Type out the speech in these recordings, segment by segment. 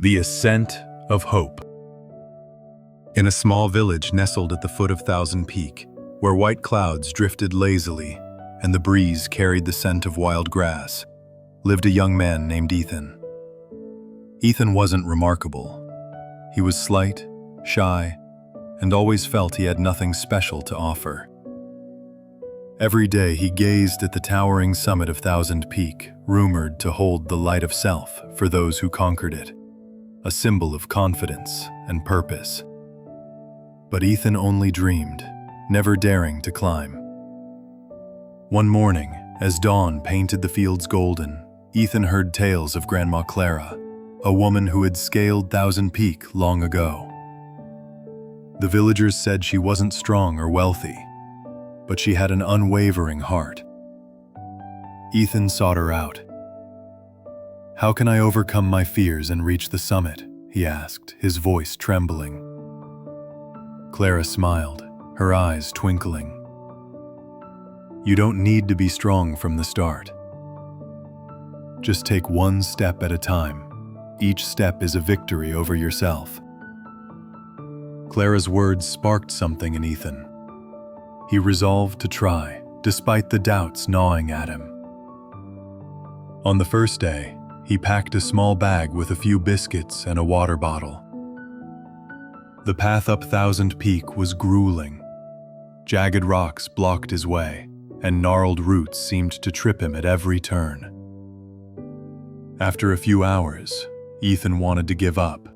The Ascent of Hope. In a small village nestled at the foot of Thousand Peak, where white clouds drifted lazily and the breeze carried the scent of wild grass, lived a young man named Ethan. Ethan wasn't remarkable. He was slight, shy, and always felt he had nothing special to offer. Every day he gazed at the towering summit of Thousand Peak, rumored to hold the light of self for those who conquered it, a symbol of confidence and purpose. But Ethan only dreamed, never daring to climb. One morning, as dawn painted the fields golden, Ethan heard tales of Grandma Clara, a woman who had scaled Thousand Peak long ago. The villagers said she wasn't strong or wealthy, but she had an unwavering heart. Ethan sought her out. "How can I overcome my fears and reach the summit?" he asked, his voice trembling. Clara smiled, her eyes twinkling. "You don't need to be strong from the start. Just take one step at a time. Each step is a victory over yourself." Clara's words sparked something in Ethan. He resolved to try, despite the doubts gnawing at him. On the first day, he packed a small bag with a few biscuits and a water bottle. The path up Thousand Peak was grueling. Jagged rocks blocked his way, and gnarled roots seemed to trip him at every turn. After a few hours, Ethan wanted to give up.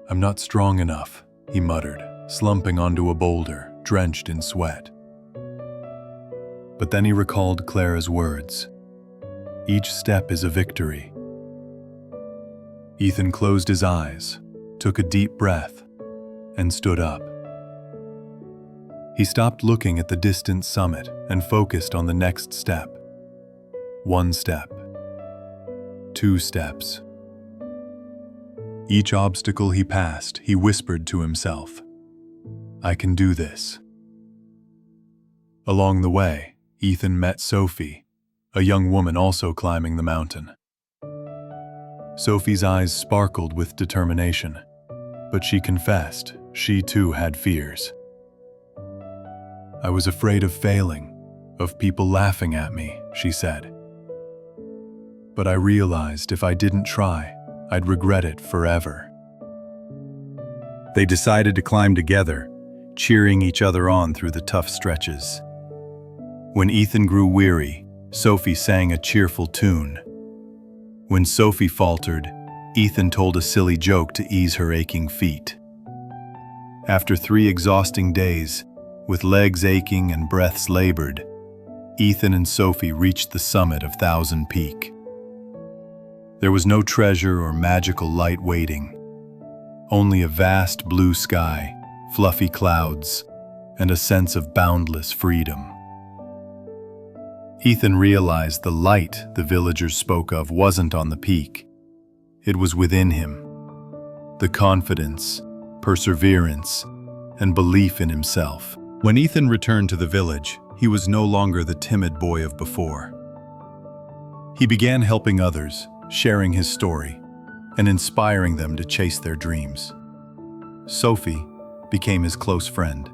"I'm not strong enough," he muttered, slumping onto a boulder, drenched in sweat. But then he recalled Clara's words. "Each step is a victory." Ethan closed his eyes, took a deep breath, and stood up. He stopped looking at the distant summit and focused on the next step. One step. 2 steps. Each obstacle he passed, he whispered to himself, "I can do this." Along the way, Ethan met Sophie, a young woman also climbing the mountain. Sophie's eyes sparkled with determination, but she confessed she too had fears. "I was afraid of failing, of people laughing at me," she said. "But I realized if I didn't try, I'd regret it forever." They decided to climb together, cheering each other on through the tough stretches. When Ethan grew weary, Sophie sang a cheerful tune. When Sophie faltered, Ethan told a silly joke to ease her aching feet. After 3 exhausting days, with legs aching and breaths labored, Ethan and Sophie reached the summit of Thousand Peak. There was no treasure or magical light waiting, only a vast blue sky, fluffy clouds, and a sense of boundless freedom. Ethan realized the light the villagers spoke of wasn't on the peak. It was within him. The confidence, perseverance, and belief in himself. When Ethan returned to the village, he was no longer the timid boy of before. He began helping others, sharing his story, and inspiring them to chase their dreams. Sophie became his close friend,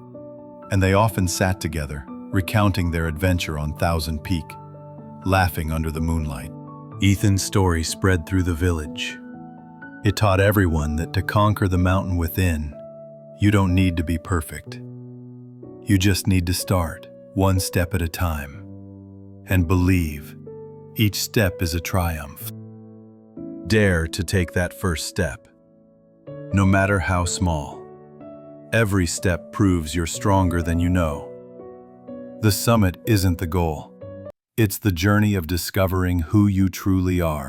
and they often sat together, recounting their adventure on Thousand Peak, laughing under the moonlight. Ethan's story spread through the village. It taught everyone that to conquer the mountain within, you don't need to be perfect. You just need to start, one step at a time, and believe each step is a triumph. Dare to take that first step, no matter how small. Every step proves you're stronger than you know. The summit isn't the goal. It's the journey of discovering who you truly are.